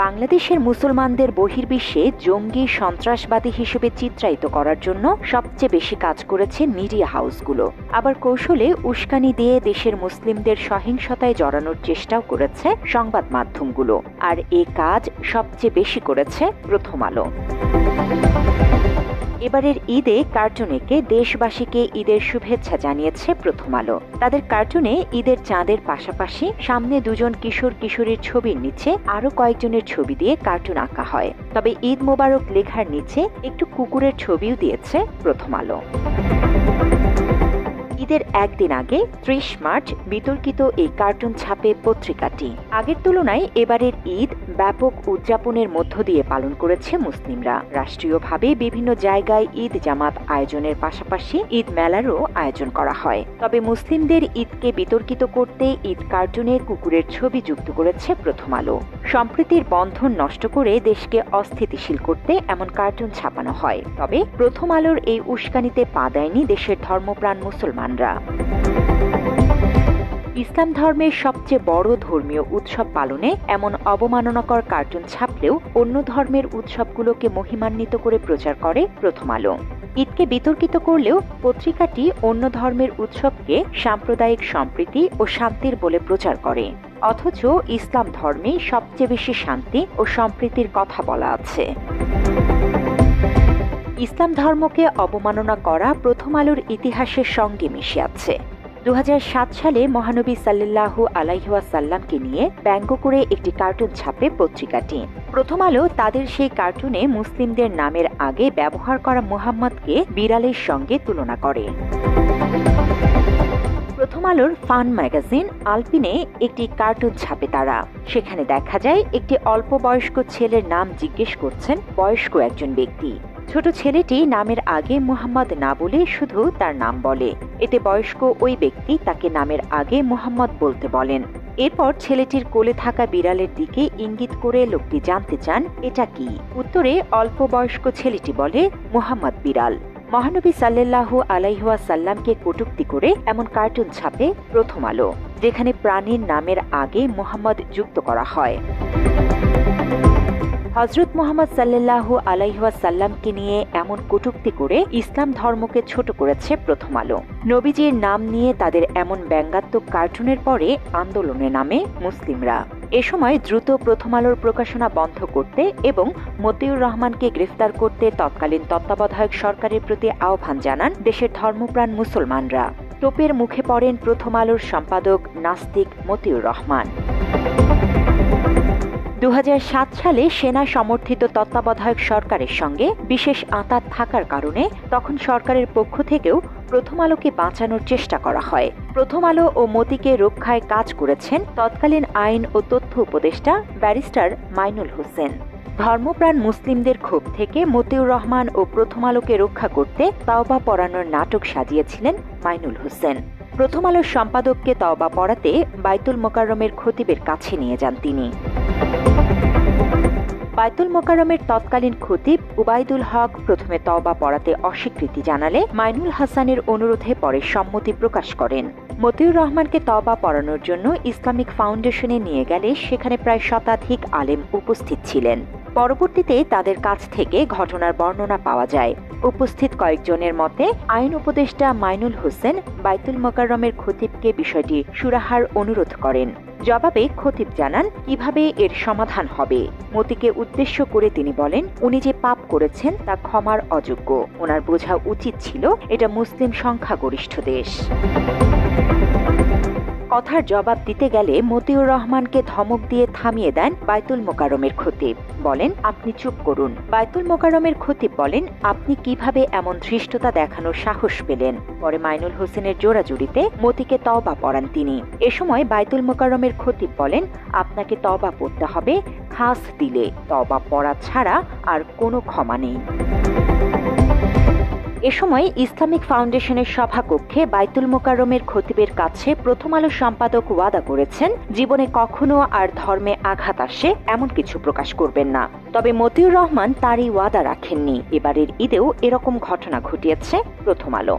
বাংলাদেশের মুসলমানদের বহির্বিশ্বে জঙ্গি সন্ত্রাসবাদী হিসেবে চিত্রায়িত করার জন্য সবচেয়ে বেশি কাজ করেছে মিডিয়া হাউসগুলো। আবার কৌশলে উস্কানি দিয়ে দেশের মুসলিমদের সহিংসতায় জড়ানোর চেষ্টাও করেছে সংবাদ মাধ্যমগুলো। আর এ কাজ সবচেয়ে বেশি করেছে প্রথম আলো। এবারের ঈদে কার্টুনেকে দেশবাসীকে ঈদের শুভেচ্ছা জানিয়েছে প্রথম আলো। তাদের কার্টুনে ঈদের চাঁদের পাশাপাশি সামনে দুজন কিশোর কিশোরীর ছবির নিচে আরো কয়েকজনের ছবি দিয়ে কার্টুন আঁকা হয়। তবে ঈদ মোবারক লেখার নিচে একটু কুকুরের ছবিও দিয়েছে প্রথম আলো। ঈদের একদিন আগে ৩০ মার্চ বিতর্কিত এই কার্টুন ছাপে পত্রিকাটি। আগের তুলনায় এবারের ঈদ ব্যাপক উদযাপনের মধ্য দিয়ে পালন করেছে মুসলিমরা। রাষ্ট্রীয়ভাবে বিভিন্ন জায়গায় ঈদ জামাত আয়োজনের পাশাপাশি ঈদ মেলারও আয়োজন করা হয়। তবে মুসলিমদের ঈদকে বিতর্কিত করতে ঈদ কার্টুনে কুকুরের ছবি যুক্ত করেছে প্রথম আলো। সম্প্রীতির বন্ধন নষ্ট করে দেশকে অস্থিতিশীল করতে এমন কার্টুন ছাপানো হয়। তবে প্রথম আলোর এই উস্কানিতে পা দেয়নি দেশের ধর্মপ্রাণ মুসলমান। ইসলাম ধর্মের সবচেয়ে বড় ধর্মীয় উৎসব পালনে এমন অবমাননাকর কার্টুন ছাপলেও অন্য ধর্মের উৎসবগুলোকে মহিমান্বিত করে প্রচার করে প্রথম আলো। ঈদকে বিতর্কিত করলেও পত্রিকাটি অন্য ধর্মের উৎসবকে সাম্প্রদায়িক সম্প্রীতি ও শান্তির বলে প্রচার করে। অথচ ইসলাম ধর্মে সবচেয়ে বেশি শান্তি ও সম্প্রীতির কথা বলা আছে। ইসলাম ধর্মকে অবমাননা করা প্রথম আলোর ইতিহাসের সঙ্গে মিশে আছে। ২০০৭ সালে মহানবী সাল্লাল্লাহু আলাইহি ওয়াসাল্লামকে নিয়ে ব্যঙ্গ করে একটি কার্টুন ছাপে পত্রিকাটি। প্রথম আলো তাদের সেই কার্টুনে মুসলিমদের নামের আগে ব্যবহার করা মুহাম্মদকে বিড়ালের সঙ্গে তুলনা করে। প্রথম আলোর ফান ম্যাগাজিন আলপিনে একটি কার্টুন ছাপে তারা। সেখানে দেখা যায় একটি অল্প বয়স্ক ছেলের নাম জিজ্ঞেস করছেন বয়স্ক একজন ব্যক্তি। ছোট ছেলেটি নামের আগে মুহাম্মদ না বলে শুধু তার নাম বলে। এতে বয়স্ক ওই ব্যক্তি তাকে নামের আগে মুহাম্মদ বলতে বলেন। এরপর ছেলেটির কোলে থাকা বিড়ালের দিকে ইঙ্গিত করে লোকটি জানতে চান এটা কি। উত্তরে অল্প বয়স্ক ছেলেটি বলে মুহাম্মদ বিড়াল। মহানবী সাল্লাল্লাহু আলাইহি ওয়াসাল্লামকে কটূক্তি করে এমন কার্টুন ছাপে প্রথম আলো, যেখানে প্রাণীর নামের আগে মুহাম্মদ যুক্ত করা হয়। হযরত মুহাম্মদ সাল্লাল্লাহু আলাইহি ওয়াসাল্লামকে নিয়ে এমন কটূক্তি করে ইসলাম ধর্মকে ছোট করেছে প্রথম আলো। নবীজির নাম নিয়ে তাদের এমন ব্যঙ্গাত্মক কার্টুনের পরে আন্দোলনে নামে মুসলিমরা। এ সময় দ্রুত প্রথম আলোর প্রকাশনা বন্ধ করতে এবং মতিউর রহমানকে গ্রেফতার করতে তৎকালীন তত্ত্বাবধায়ক সরকারের প্রতি আহ্বান জানান দেশের ধর্মপ্রাণ মুসলমানরা। তোপের মুখে পড়েন প্রথম আলোর সম্পাদক নাস্তিক মতিউর রহমান। ২০০৭ সালে সেনা সমর্থিত তত্ত্বাবধায়ক সরকারের সঙ্গে বিশেষ আঁতাত থাকার কারণে তখন সরকারের পক্ষ থেকেও প্রথম আলোকে বাঁচানোর চেষ্টা করা হয়। প্রথম আলো ও মতিকে রক্ষায় কাজ করেছেন তৎকালীন আইন ও তথ্য উপদেষ্টা ব্যারিস্টার মাইনুল হোসেন। ধর্মপ্রাণ মুসলিমদের ক্ষোভ থেকে মতিউর রহমান ও প্রথম আলোকে রক্ষা করতে তাওবা পড়ানোর নাটক সাজিয়েছিলেন মাইনুল হোসেন। প্রথম আলোর সম্পাদককে তাওবা পড়াতে বাইতুল মোকাররমের খতিবের কাছে নিয়ে যান তিনি। বাইতুল মোকাররমের তৎকালীন খতিব উবাইদুল হক প্রথমে তওবা পড়াতে অস্বীকৃতি জানালে মাইনুল হাসানের অনুরোধে পরে সম্মতি প্রকাশ করেন। মতিউর রহমানকে তওবা পড়ানোর জন্য ইসলামিক ফাউন্ডেশনে নিয়ে গেলে সেখানে প্রায় শতাধিক আলেম উপস্থিত ছিলেন। পরবর্তীতে তাদের কাছ থেকে ঘটনার বর্ণনা পাওয়া যায়। উপস্থিত কয়েকজনের মতে আইন উপদেষ্টা মাইনুল হোসেন বাইতুল মোকাররমের খতিবকে বিষয়টি সুরাহার অনুরোধ করেন। জবাবে খতিব জানান কিভাবে এর সমাধান হবে। মতিকে উদ্দেশ্য করে তিনি বলেন, উনি যে পাপ করেছেন তা ক্ষমার অযোগ্য। ওনার বোঝা উচিত ছিল এটা মুসলিম সংখ্যাগরিষ্ঠ দেশ। কথার জবাব দিতে গেলে মতিউর রহমানকে ধমক দিয়ে থামিয়ে দেন বাইতুল মোকাররমের খতিব। বলেন, আপনি চুপ করুন। বাইতুল মোকাররমের খতিব বলেন, আপনি কিভাবে এমন ধৃষ্টতা দেখানোর সাহস পেলেন? পরে মাইনুল হোসেনের জোড়াজুড়িতে মতিকে তওবা পড়ান তিনি। এ সময় বাইতুল মোকাররমের খতিব বলেন, আপনাকে তওবা পড়তে হবে খাস দিলে, তওবা পড়া ছাড়া আর কোনো ক্ষমা নেই। এ সময় ইসলামিক ফাউন্ডেশনের সভাকক্ষে বাইতুল মোকাররমের খতিবের কাছে প্রথম আলো সম্পাদক ওয়াদা করেছেন জীবনে কখনো আর ধর্মে আঘাত আসে এমন কিছু প্রকাশ করবেন না। তবে মতিউর রহমান তারই ওয়াদা রাখেননি। এবারের ঈদেও এরকম ঘটনা ঘটিয়েছে প্রথম আলো।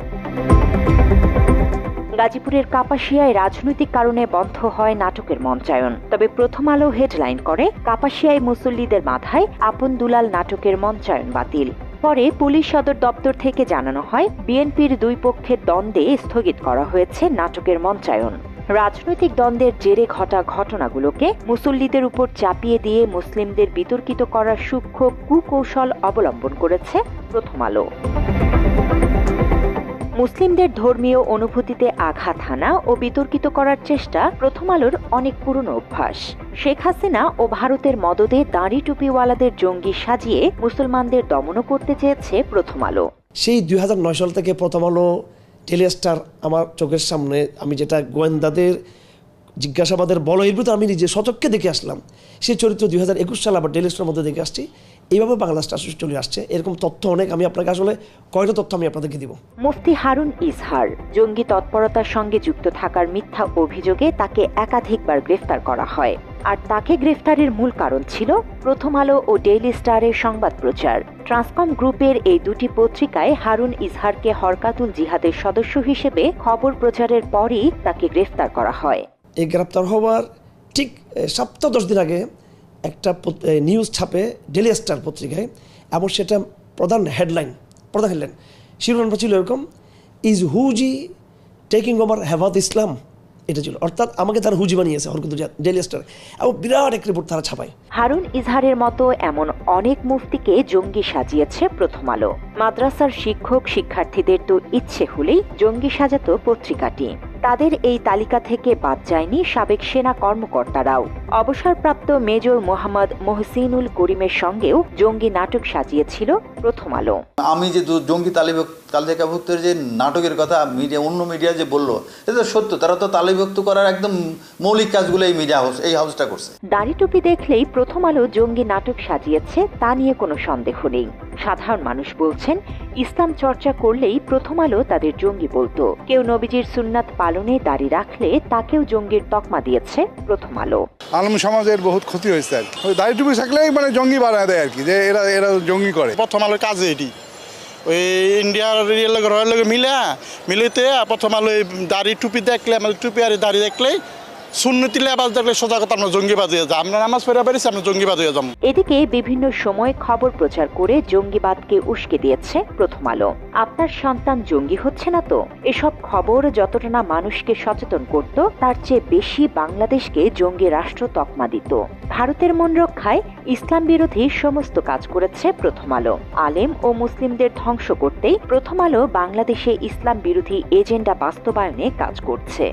গাজীপুরের কাপাসিয়ায় রাজনৈতিক কারণে বন্ধ হয় নাটকের মঞ্চায়ন। তবে প্রথম আলো হেডলাইন করে কাপাসিয়ায় মুসল্লিদের মাথায় আপন দুলাল নাটকের মঞ্চায়ন বাতিল। পরে পুলিশ সদর দপ্তর থেকে জানানো হয় বিএনপির দুই পক্ষের দ্বন্দ্বে স্থগিত করা হয়েছে নাটকের মঞ্চায়ন। রাজনৈতিক দ্বন্দ্বের জেরে ঘটা ঘটনাগুলোকে মুসল্লিদের উপর চাপিয়ে দিয়ে মুসলিমদের বিতর্কিত করার সূক্ষ্ম কুকৌশল অবলম্বন করেছে প্রথম আলো। মুসলিমদের ধর্মীয় অনুভূতিতে আঘাত হানা ও বিতর্কিত করার চেষ্টা প্রথম আলোর অনেক পুরনো অভ্যাস। শেখ হাসিনা ও ভারতের মদদে দাড়ি টুপিওয়ালাদের জঙ্গি সাজিয়ে মুসলমানদের দমনও করতে চেয়েছে প্রথম আলো। সেই 2009 সাল থেকে প্রথম আলো ডেইলি স্টার আমার চোখের সামনে, আমি যেটা গোয়েন্দাদের জিজ্ঞাসাবাদের বলয়ের আমি নিজে সচক্ষে দেখে আসলাম, সেই চরিত্র 2021 সাল আবার ডেইলি স্টারের মধ্যে দেখে আসছি। এইভাবে বাংলা স্টার চলে আসছে। এরকম তথ্য অনেক, আমি আপনাকে আসলে কয়টা তথ্য আমি আপনাদেরকে দিব। মুফতি হারুন ইজহার জঙ্গি তৎপরতার সঙ্গে যুক্ত থাকার মিথ্যা অভিযোগে তাকে একাধিকবার গ্রেফতার করা হয়। আর তাকে গ্রেফতারের মূল কারণ ছিল প্রথম আলো ও ডেইলি স্টারের সংবাদ প্রচার। ট্রান্সকম গ্রুপের এই দুটি পত্রিকায় হারুন ইজহারকে হরকাতুল জিহাদের সদস্য হিসেবে খবর প্রচারের পরই তাকে গ্রেফতার করা হয়। এই গ্রেফতার হওয়ার ঠিক সপ্তাহ 10 দিন আগে একটা নিউজ ছাপে ডেইলি স্টার পত্রিকায়, এবং সেটা প্রধান হেডলাইন শিরোনামটা ছিল এরকম, ইজ হুজি টেকিং ওভার হেফাজত ইসলাম। এটা ছিল, অর্থাৎ আমাকে তারা হুজি বানিয়েছে ডেইলি স্টার, এবং বিরাট এক রিপোর্ট তারা ছাপায়। হারুন ইজহারের মতো এমন অনেক মুফতিকে জঙ্গি সাজিয়েছে প্রথম আলো। মাদ্রাসার শিক্ষক শিক্ষার্থীদের তো ইচ্ছে হলেই জঙ্গি সাজাতো পত্রিকাটি। তাদের এই তালিকা থেকে বাদ যায়নি সাবেক সেনা কর্মকর্তারাও। অবসরপ্রাপ্ত মেজর মোহাম্মদ মহসিনুল করিমের সঙ্গেও জঙ্গি নাটক সাজিয়েছিল প্রথম আলো। আমি যে জঙ্গি তালিকাভুক্তের যে নাটকের কথা অন্য মিডিয়া যে বললো, এটা সত্য। তারা তো তালিকাভুক্ত করার একদম মৌলিক কাজগুলো এই হাউসটা করছে। দাড়ি টুপি দেখলেই প্রথম আলো জঙ্গি নাটক সাজিয়েছে, তা নিয়ে কোনো সন্দেহ নেই। সাধারণ মানুষ বলছেন, ইসলাম চর্চা করলেই প্রথম আলো তাদের জঙ্গি বলতো। কেউ নবীজির সুন্নাত পালনে দাড়ি রাখলে তাকেও জঙ্গির তকমা দিয়েছে প্রথম আলো। আলম সমাজের বহুত ক্ষতি হয়েছে আর কি। দাড়ি টুপি থাকলেই মানে জঙ্গি বানায় দেয় আর কি, যে এরা জঙ্গি করে। প্রথম আলোর কাজে এটি ওই ইন্ডিয়ার রয়ের লগে মিলিতে প্রথম আলো দাড়ি টুপি দেখলে, আমাদের টুপি আর দাড়ি দেখলেই সুন্নতি লেবাস দেখলে সোজা কথা আমরা জঙ্গিবাদ হয়ে যাই। আমরা নামাজ পড়ে পেরেছি, আমরা জঙ্গিবাদ হয়ে যাবো। এদিকে বিভিন্ন সময় খবর প্রচার করে জঙ্গিবাদকে উস্কে দিয়েছে প্রথম আলো। আপনার সন্তান জঙ্গি হচ্ছে না তো? এসব খবর যতটা না মানুষকে সচেতন করত, তার চেয়ে বেশি বাংলাদেশকে জঙ্গি রাষ্ট্র তকমা দিত। ভারতের মন রক্ষায় ইসলাম বিরোধী সমস্ত কাজ করেছে প্রথম আলো। আলেম ও মুসলিমদের ধ্বংস করতেই প্রথম আলো বাংলাদেশে ইসলাম বিরোধী এজেন্ডা বাস্তবায়নে কাজ করছে।